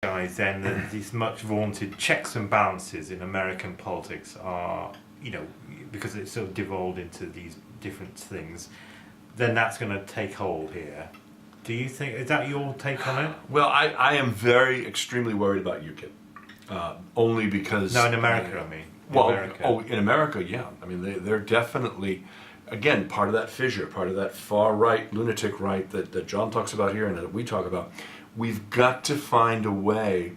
guys, then that these much vaunted checks and balances in American politics are, because it's sort of devolved into these different things, then that's going to take hold here. Do you think, is that your take on it? Well, I am extremely worried about UKIP. Only because... No, in America, I mean. In America, yeah. I mean, they're definitely, again, part of that fissure, part of that far-right, lunatic right that John talks about here and that we talk about. We've got to find a way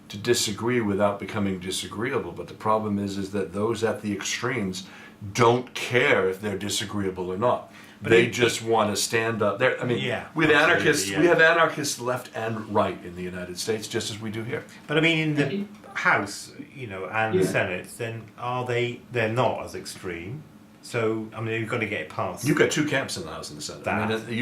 to disagree without becoming disagreeable. But the problem is that those at the extremes don't care if they're disagreeable or not. But they just want to stand up there. I mean, anarchists, we have anarchists left and right in the United States, just as we do here. But I mean, in the House, and the Senate, then they're not as extreme. So, I mean, you've got to get it passed. You've got two camps in the House and the Senate. I mean,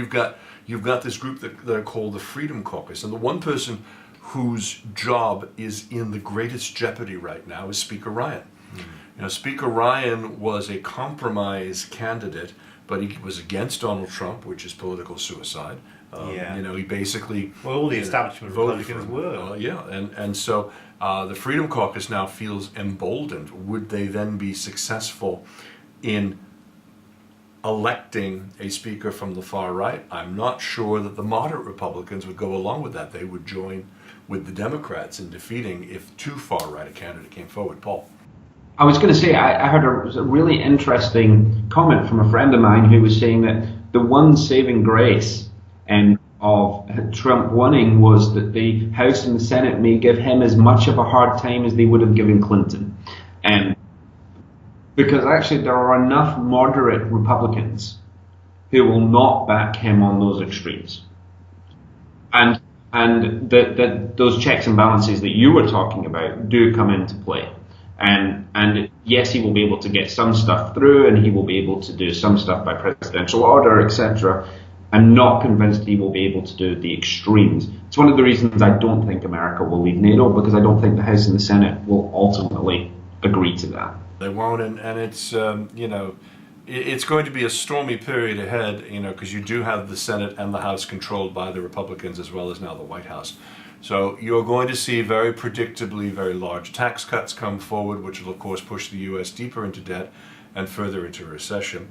you've got this group that are called the Freedom Caucus, and the one person whose job is in the greatest jeopardy right now is Speaker Ryan. Speaker Ryan was a compromise candidate, but he was against Donald Trump, which is political suicide. He basically... Well, all the establishment Republicans were. And so the Freedom Caucus now feels emboldened. Would they then be successful in electing a speaker from the far right? I'm not sure that the moderate Republicans would go along with that. They would join with the Democrats in defeating if too far right a candidate came forward. Paul? I was going to say, I heard a really interesting comment from a friend of mine who was saying that the one saving grace of Trump winning was that the House and the Senate may give him as much of a hard time as they would have given Clinton. Because actually there are enough moderate Republicans who will not back him on those extremes. And that those checks and balances that you were talking about do come into play. And yes, he will be able to get some stuff through, and he will be able to do some stuff by presidential order, etc. I'm not convinced he will be able to do the extremes. It's one of the reasons I don't think America will leave NATO, because I don't think the House and the Senate will ultimately agree to that. They won't, and it's it's going to be a stormy period ahead, because you do have the Senate and the House controlled by the Republicans as well as now the White House. So you're going to see very predictably very large tax cuts come forward, which will of course push the U.S. deeper into debt and further into recession.